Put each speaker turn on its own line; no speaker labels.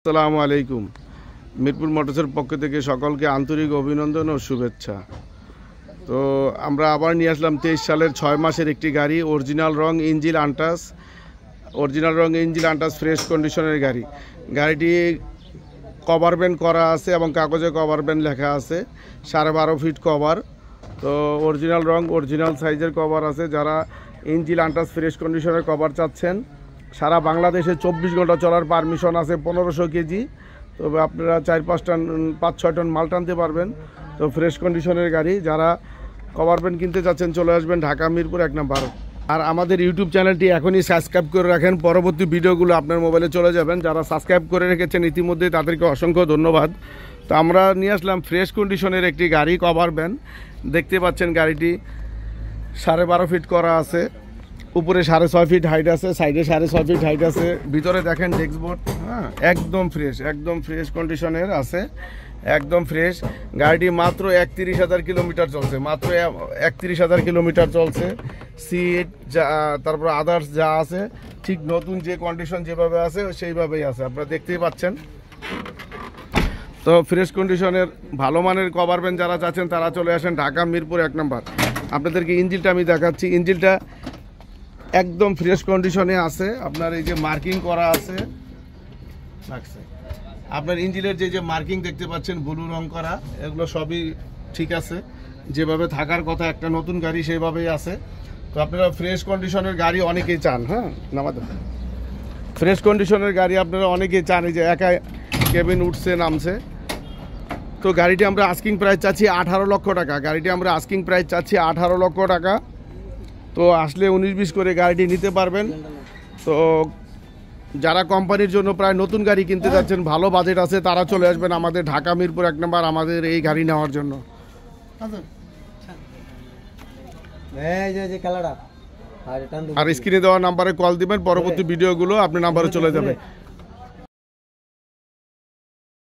আসসালামু আলাইকুম। মিরপুর মোটরসের পক্ষ থেকে সকলকে আন্তরিক অভিনন্দন ও শুভেচ্ছা। তো আমরা আবার নিয়ে আসলাম 23 সালের 6 মাসের একটি গাড়ি, অরিজিনাল রং ইঞ্জিন আনটাস ফ্রেশ কন্ডিশনের গাড়ি। গাড়িটি কভার ব্যান্ড করা আছে এবং কাগজে কভার ব্যান্ড লেখা আছে, 12.5 ফিট কভার। তো অরিজিনাল রং, অরিজিনাল সাইজের কভার আছে। যারা ইঞ্জিন আনটাস ফ্রেশ কন্ডিশনের কভার চাচ্ছেন, সারা বাংলাদেশে 24 ঘন্টা চলার পারমিশন আছে, 1500 কেজি। তবে আপনারা 5-6 টন মাল টানতে পারবেন। তো ফ্রেশ কন্ডিশনের গাড়ি, যারা কভার ব্যান্ড কিনতে চাচ্ছেন চলে আসবেন ঢাকা মিরপুর 1 নম্বর। আর আমাদের ইউটিউব চ্যানেলটি এখনই সাবস্ক্রাইব করে রাখেন, পরবর্তী ভিডিওগুলো আপনার মোবাইলে চলে যাবেন। যারা সাবস্ক্রাইব করে রেখেছেন ইতিমধ্যে তাদেরকে অসংখ্য ধন্যবাদ। তো আমরা নিয়ে আসলাম ফ্রেশ কন্ডিশনের একটি গাড়ি, কভার ব্যান্ড। দেখতে পাচ্ছেন গাড়িটি 12.5 ফিট করা আছে, উপরে 6.5 ফিট হাইট আছে, সাইডে 6.5 ফিট হাইট আছে। ভিতরে দেখেন ডেস্কবোর্ড, হ্যাঁ একদম ফ্রেশ কন্ডিশনের আছে, একদম ফ্রেশ। গাড়িটি মাত্র 31,000 কিলোমিটার চলছে, মাত্র 31,000 কিলোমিটার চলছে। সিট যা, তারপর আদার্স যা আছে ঠিক নতুন যে কন্ডিশন যেভাবে আছে সেইভাবেই আছে, আপনারা দেখতেই পাচ্ছেন। তো ফ্রেশ কন্ডিশনের ভালো মানের কভার ব্যান্ড যারা চাচ্ছেন তারা চলে আসেন ঢাকা মিরপুর 1 নম্বর। আপনাদেরকে ইঞ্জিনটা আমি দেখাচ্ছি। ইঞ্জিনটা একদম ফ্রেশ কন্ডিশনে আছে, আপনার এই যে মার্কিং করা আছে, আপনার ইঞ্জিনের যে মার্কিং দেখতে পাচ্ছেন ব্লু রং করা, এগুলো সবই ঠিক আছে, যেভাবে থাকার কথা একটা নতুন গাড়ি সেইভাবেই আছে। তো আপনারা ফ্রেশ কন্ডিশনের গাড়ি অনেকেই চান, হ্যাঁ নামাতে ফ্রেশ কন্ডিশনের গাড়ি আপনারা অনেকেই চান, এই যে একা কেবিন উঠছে নামছে। তো গাড়িটি আমরা আস্কিং প্রাইস চাচ্ছি 18 লক্ষ টাকা। গাড়িটি আমরা আস্কিং প্রাইস চাচ্ছি 18 লক্ষ টাকা। তো আসলে 19-20 করে গাড়িটি নিতে পারবেন। তো যারা কোম্পানির জন্য প্রায় নতুন গাড়ি কিনতে যাচ্ছেন, ভালো বাজেট আছে, তারা চলে আসবেন আমাদের ঢাকা মিরপুর 1 নম্বর আমাদের এই গাড়ি নেওয়ার জন্য। আর স্ক্রিনে দেওয়া নাম্বারে কল দিবেন, পরবর্তী ভিডিওগুলো আপনার নাম্বারে চলে যাবে।